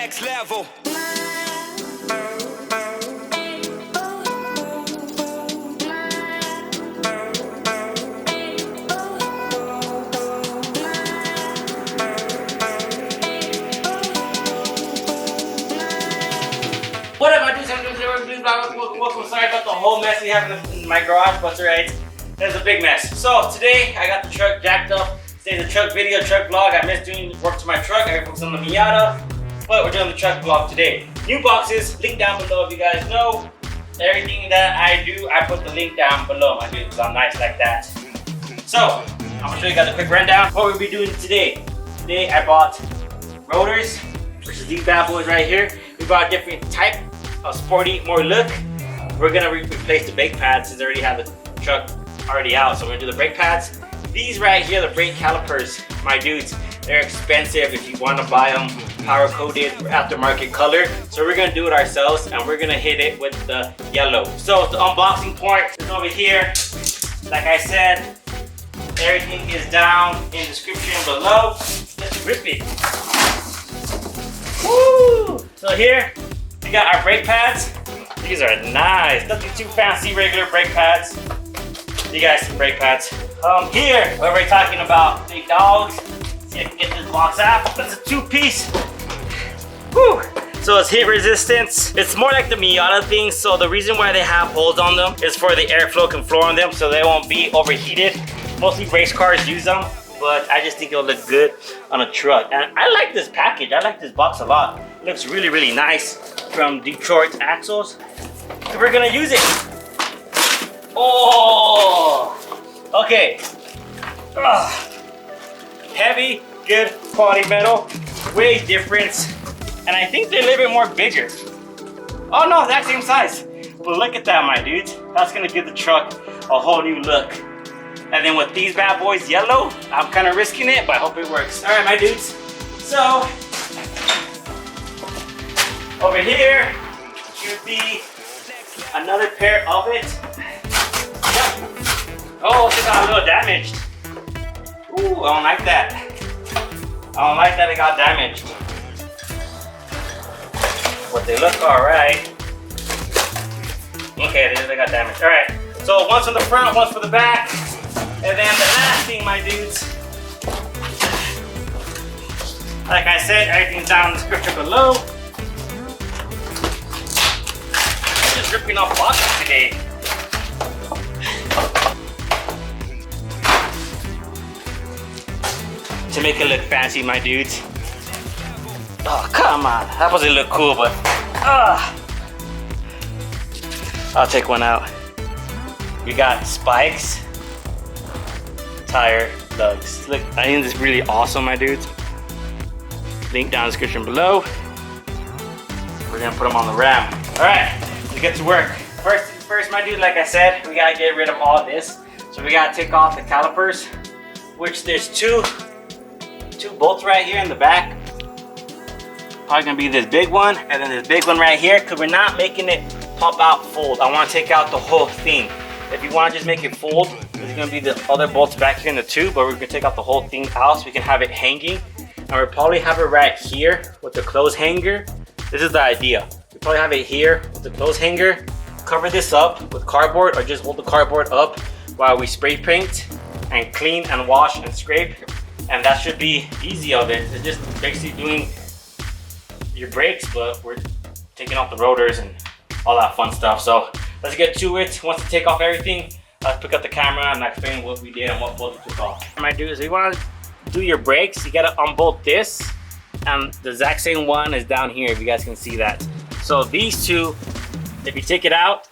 next level. What up, my dudes? Welcome. Sorry about the whole mess we have in my garage, but it's alright. There's a big mess. So today I got the truck jacked up. Today's a truck video, truck vlog. I missed doing work to my truck. I focused on the Miata, but we're doing the truck vlog today. New boxes, link down below if you guys know. Everything that I do, I put the link down below, my dudes, because I'm nice like that. So I'm gonna show you guys a quick rundown. What we'll be doing today. Today I bought Rotors, which is these bad boys right here. We bought a different type of sporty, more look. We're gonna replace the brake pads since I already have the truck already out. So we're gonna do the brake pads. These right here, the brake calipers, my dudes, they're expensive if you want to buy them power coated aftermarket color. So we're gonna do it ourselves and we're gonna hit it with the yellow. So the unboxing part is over here. Like I said, everything is down in the description below. Let's rip it. Woo! So here we got our brake pads. These are nice. Nothing too fancy, regular brake pads. You guys see brake pads. Here, where we're talking about big dogs. See if I can get this box out. It's a two-piece. Woo! So it's heat resistance. It's more like the Miata thing. So the reason why they have holes on them is for the airflow can flow on them so they won't be overheated. Mostly race cars use them, but I just think it'll look good on a truck. And I like this package. I like this box a lot. It looks really, really nice from Detroit Axles. So we're gonna use it. Oh! Okay. Ugh. Heavy, good quality metal. Way different. And I think they're a little bit more bigger. Oh no, exact same size. But look at that, my dudes. That's gonna give the truck a whole new look. And then with these bad boys yellow, I'm kind of risking it, but I hope it works. All right, my dudes. So, over here should be another pair of it. Yep. Oh, it got a little damaged. Ooh, I don't like that. I don't like that it got damaged. But they look all right. Okay, they got damaged. All right, so one's from the front, one's for the back. And then the last thing, my dudes, like I said, everything's down in the description below. I'm just ripping off boxes today. To make it look fancy, my dudes. Oh, come on. That doesn't look cool, but I'll take one out. We got spikes. Tire lugs. Look, I think this is really awesome, my dudes. Link down in the description below. We're gonna put them on the ram. All right, let's get to work. First, my dude, like I said, we gotta get rid of all this. So we gotta take off the calipers, which there's two bolts right here in the back. Probably gonna be this big one and then this big one right here, because we're not making it pop out fold. I want to take out the whole thing. If you want to just make it fold, there's gonna be the other bolts back here in the tube, but we're gonna take out the whole thing out so we can have it hanging. And we'll probably have it right here with the clothes hanger. This is the idea. We probably have it here with the clothes hanger. Cover this up with cardboard or just hold the cardboard up while we spray paint and clean and wash and scrape. And that should be easy of it. It's just basically doing your brakes, but we're taking off the rotors and all that fun stuff. So let's get to it. Once we take off everything, let's pick up the camera and explain what we did and what bolts we took off. What I do is, if you want to do your brakes, you gotta unbolt this, and the exact same one is down here, if you guys can see that. So these two, if you take it out,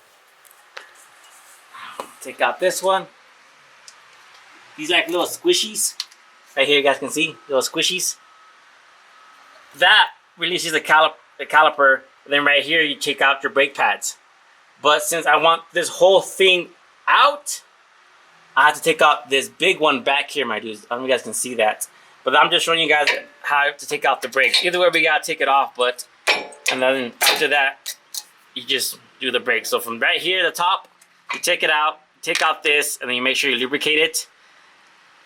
take out this one. These like little squishies. Right here, you guys can see little squishies. That releases the caliper. And then right here, you take out your brake pads. But since I want this whole thing out, I have to take out this big one back here, my dudes. I don't know if you guys can see that. But I'm just showing you guys how to take out the brakes. Either way, we gotta take it off, but, and then after that, you just do the brakes. So from right here, the top, you take it out, take out this, and then you make sure you lubricate it.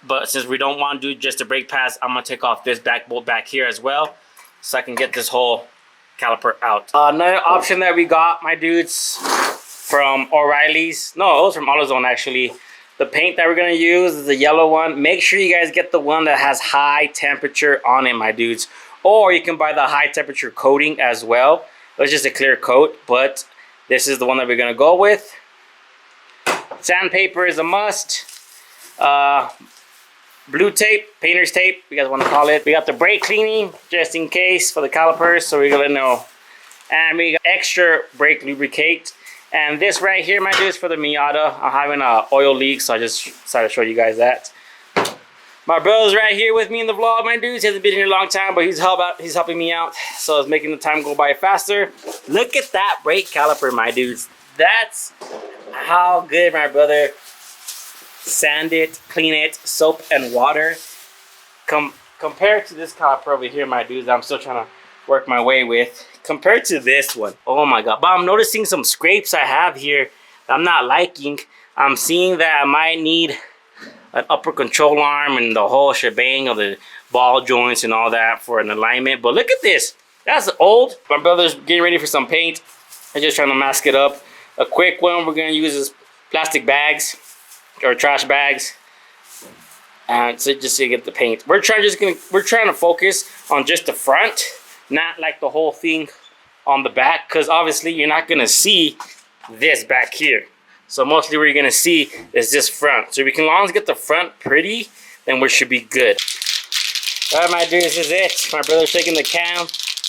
But since we don't want to do just the brake pads, I'm gonna take off this back bolt back here as well, so I can get this whole caliper out. Another option that we got, my dudes, from O'Reilly's. No, it was from AutoZone actually. The paint that we're gonna use is the yellow one. Make sure you guys get the one that has high temperature on it, my dudes. Or you can buy the high temperature coating as well. It's just a clear coat, but this is the one that we're gonna go with. Sandpaper is a must. Blue tape, painter's tape, you guys want to call it. We got the brake cleaning just in case for the calipers, so we're gonna know. And we got extra brake lubricate. And this right here, my dudes, for the Miata. I'm having a oil leak, so I just decided to show you guys that. My brother's right here with me in the vlog, my dudes. He hasn't been here a long time, but he's helping me out, so it's making the time go by faster. Look at that brake caliper, my dudes. That's how good my brother sand it, clean it, soap and water. Compared to this caliper over here, my dudes, I'm still trying to work my way with. Compared to this one, oh my god. But I'm noticing some scrapes I have here that I'm not liking. I'm seeing that I might need an upper control arm and the whole shebang of the ball joints and all that for an alignment. But look at this. That's old. My brother's getting ready for some paint. I'm just trying to mask it up. A quick one we're going to use is plastic bags or trash bags. And so just to get the paint. We're trying to focus on just the front, not like the whole thing on the back, because obviously you're not going to see this back here. So mostly what you're going to see is this front. So we can as long as get the front pretty, then we should be good. All right, my dudes, this is it. My brother's shaking the cam.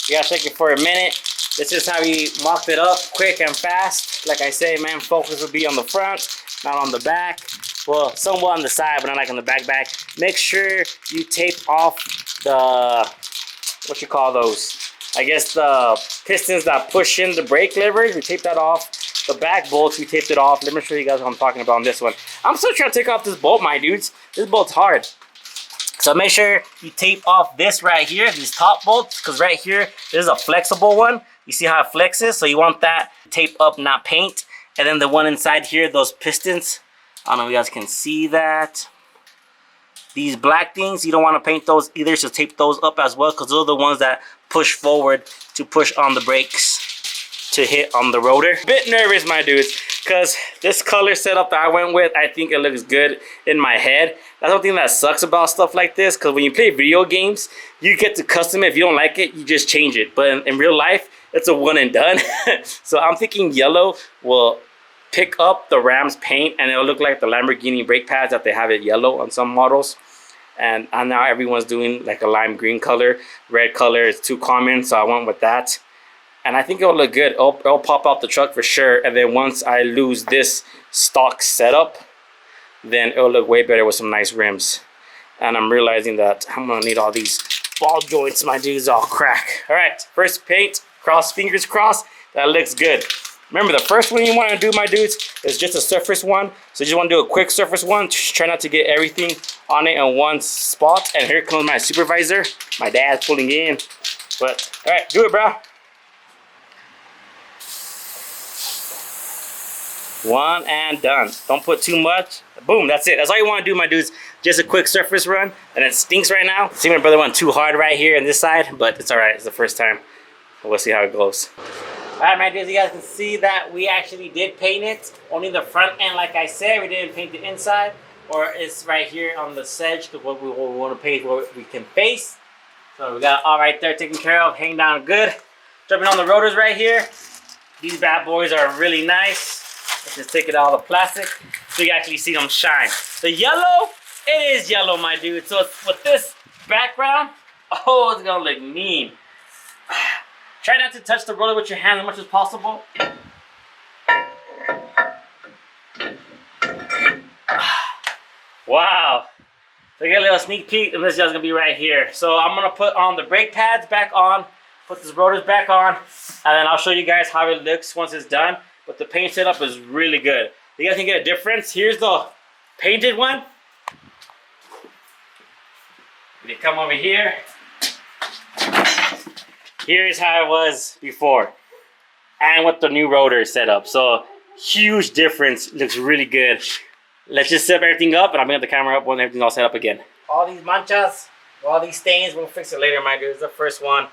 We got to shake it for a minute. This is how we mopped it up quick and fast. Like I say, man, focus will be on the front, not on the back. Well, somewhat on the side, but not like on the back. Make sure you tape off the, what you call those? I guess the pistons that push in the brake levers. We tape that off. The back bolts, we taped it off. Let me show you guys what I'm talking about on this one. I'm still trying to take off this bolt, my dudes. This bolt's hard. So make sure you tape off this right here, these top bolts, because right here, this is a flexible one. You see how it flexes? So you want that tape up, not paint. And then the one inside here, those pistons. I don't know if you guys can see that. These black things, you don't want to paint those either, so tape those up as well, because those are the ones that push forward to push on the brakes to hit on the rotor. Bit nervous, my dudes, because this color setup that I went with, I think it looks good in my head. That's one thing that sucks about stuff like this, because when you play video games, you get to custom it. If you don't like it, you just change it. But in real life, it's a one and done. So I'm thinking yellow will pick up the Ram's paint, and it'll look like the Lamborghini brake pads that they have it yellow on some models. And now everyone's doing like a lime green color. Red color is too common, so I went with that. And I think it'll look good. It'll pop out the truck for sure. And then once I lose this stock setup, then it'll look way better with some nice rims. And I'm realizing that I'm gonna need all these ball joints, my dudes, all crack. All right, first paint, fingers crossed, that looks good. Remember, the first one you wanna do, my dudes, is just a surface one. So you just wanna do a quick surface one. Just try not to get everything on it in one spot. And here comes my supervisor. My dad's pulling in. But, all right, do it, bro. One and done. Don't put too much. Boom, that's it. That's all you want to do, my dudes. Just a quick surface run. And it stinks right now. See, my brother went too hard right here on this side, but it's all right. It's the first time. We'll see how it goes. All right, my dudes, you guys can see that we actually did paint it. Only the front end, like I said. We didn't paint the inside. Or it's right here on the sedge, because what we want to paint what we can face. So we got it all right there taken care of. Hang down good. Jumping on the rotors right here. These bad boys are really nice. Let's just take it out of the plastic so you can actually see them shine. The yellow, it is yellow, my dude. So with this background, oh, it's gonna look mean. Try not to touch the rotor with your hand as much as possible. Wow. So you get a little sneak peek, and this is gonna be right here. So I'm gonna put on the brake pads back on, put these rotors back on, and then I'll show you guys how it looks once it's done. But the paint setup is really good. You guys can get a difference. Here's the painted one. They come over here. Here's how it was before. And with the new rotor setup. So huge difference. Looks really good. Let's just set everything up, and I'm gonna have the camera up when everything's all set up again. All these manchas, all these stains, we'll fix it later, my dudes. The first one's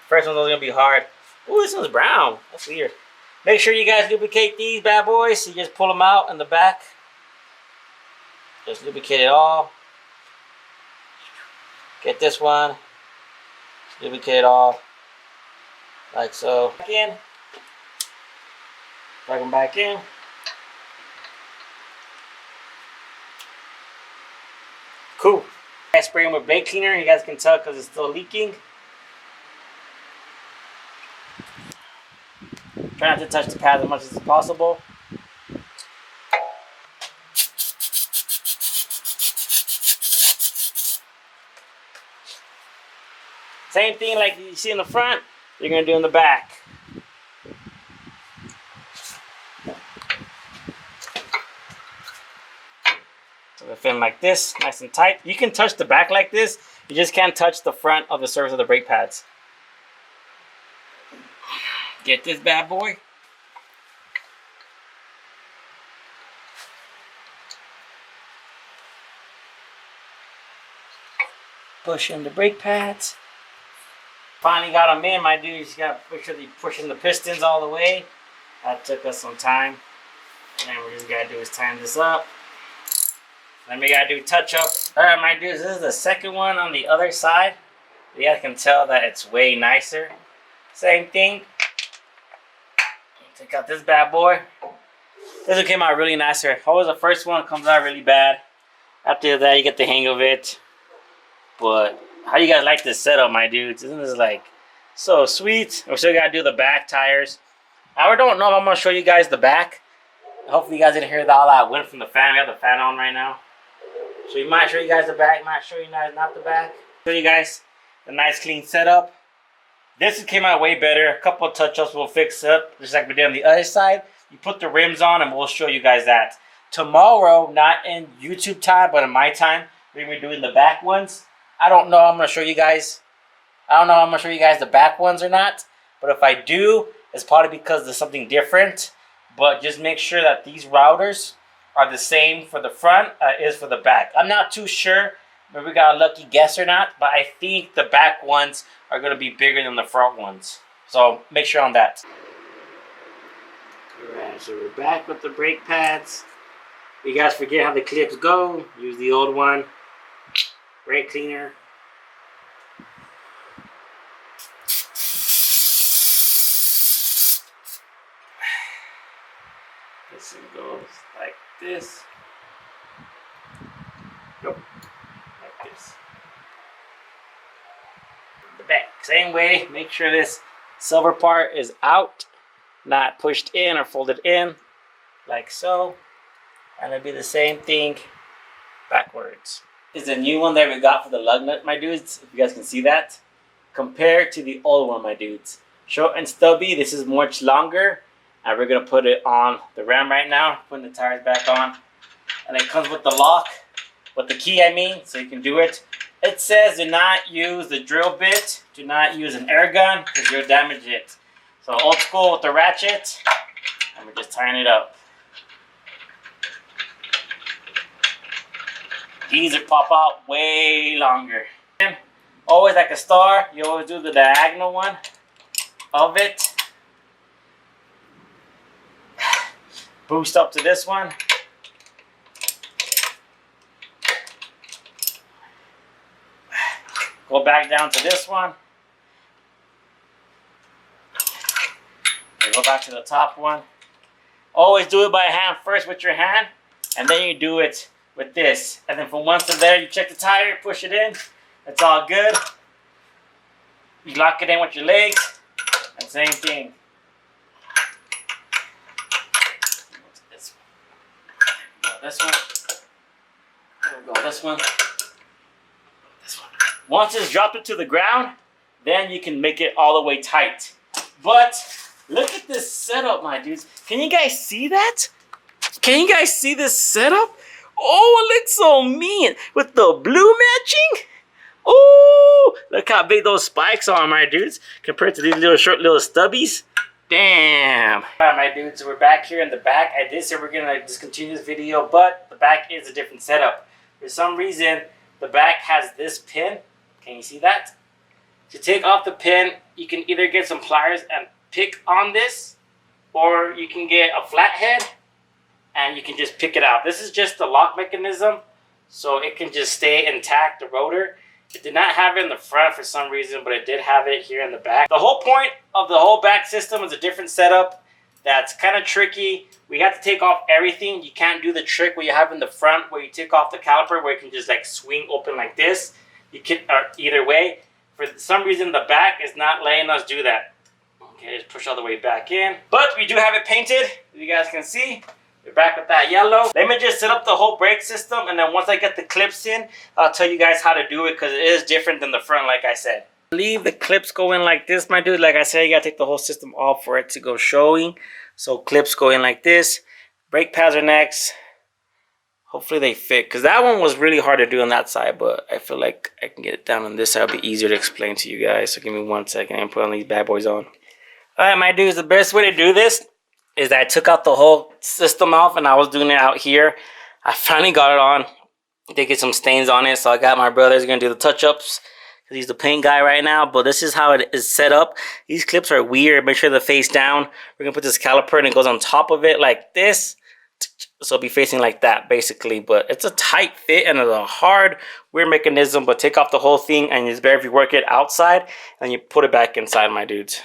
gonna be hard. Ooh, this one's brown. That's weird. Make sure you guys lubricate these bad boys. You just pull them out in the back. Just lubricate it all. Get this one. Lubricate it all. Like so. Back in. Plug them back in. Cool. I spray them with brake cleaner. You guys can tell because it's still leaking. Try not to touch the pad as much as possible. Same thing like you see in the front, you're going to do in the back. So they fit like this, nice and tight. You can touch the back like this, you just can't touch the front of the surface of the brake pads. Get this bad boy. Push in the brake pads. Finally got them in, my dude. You just gotta make sure that you're pushing the pistons all the way. That took us some time. And then we just gotta do is tighten this up. Then we gotta do touch up. Alright, my dudes, this is the second one on the other side. You guys can tell that it's way nicer. Same thing. Take out this bad boy. This one came out really nicer. Always the first one comes out really bad. After that, you get the hang of it. But how do you guys like this setup, my dudes? Isn't this like so sweet? We still gotta do the back tires. I don't know if I'm gonna show you guys the back. Hopefully you guys didn't hear all that wind from the fan. We have the fan on right now. So you might show you guys the back, might show you guys not the back. Show you guys the nice clean setup. This came out way better. A couple of touch-ups will fix up, just like we did on the other side. You put the rims on and we'll show you guys that. Tomorrow, not in YouTube time, but in my time, we're gonna be doing the back ones. I don't know I'm gonna show you guys. I don't know if I'm gonna show you guys the back ones or not. But if I do, it's probably because there's something different. But just make sure that these routers are the same for the front as for the back. I'm not too sure. Maybe we got a lucky guess or not, but I think the back ones are going to be bigger than the front ones. So make sure on that. Alright, so we're back with the brake pads. If you guys forget how the clips go, use the old one. Brake cleaner. This one goes like this. Nope. Like this. The back, same way. Make sure this silver part is out, not pushed in or folded in, like so. And it'll be the same thing backwards. This is a new one that we got for the Lugnut, my dudes. If you guys can see that, compared to the old one, my dudes. Short and stubby. This is much longer, and we're gonna put it on the ram right now. Putting the tires back on, and it comes with the lock. With the key, I mean, so you can do it. It says do not use the drill bit, do not use an air gun, because you'll damage it. So old school with the ratchet, and we're just tying it up. These will pop out way longer. And always like a star, you always do the diagonal one of it. Boost up to this one. Go back down to this one. And go back to the top one. Always do it by hand first with your hand, and then you do it with this. And then from once to there, you check the tire, push it in. It's all good. You lock it in with your legs, and same thing. This one. This one. Go this one. This one. Once it's dropped it to the ground, then you can make it all the way tight. But look at this setup, my dudes. Can you guys see that? Can you guys see this setup? Oh, it looks so mean with the blue matching. Oh, look how big those spikes are, my dudes, compared to these little short little stubbies. Damn. All right, my dudes, so we're back here in the back. I did say we're gonna discontinue this video, but the back is a different setup. For some reason, the back has this pin. Can you see that? To take off the pin, you can either get some pliers and pick on this, or you can get a flathead and you can just pick it out. This is just the lock mechanism, so it can just stay intact, the rotor. It did not have it in the front for some reason, but it did have it here in the back. The whole point of the whole back system is a different setup that's kind of tricky. We have to take off everything. You can't do the trick where you have in the front where you take off the caliper where it can just like swing open like this. You can, or either way. For some reason, the back is not letting us do that. Okay, just push all the way back in. But we do have it painted, as you guys can see. We're back with that yellow. Let me just set up the whole brake system, and then once I get the clips in, I'll tell you guys how to do it, because it is different than the front, like I said. Leave the clips go in like this, my dude. Like I said, you gotta take the whole system off for it to go showing. So clips go in like this. Brake pads are next. Hopefully they fit, because that one was really hard to do on that side, but I feel like I can get it down on this side. It'll be easier to explain to you guys. So give me 1 second and put on these bad boys on. All right, my dudes, the best way to do this is that I took out the whole system off, and I was doing it out here. I finally got it on. They get some stains on it, so I got my brother's gonna do the touch-ups, because he's the paint guy right now. But this is how it is set up. These clips are weird. Make sure they're face down. We're gonna put this caliper, and it goes on top of it like this. So it'll be facing like that, basically. But it's a tight fit, and it's a hard, weird mechanism. But take off the whole thing, and it's better if you work it outside and you put it back inside, my dudes.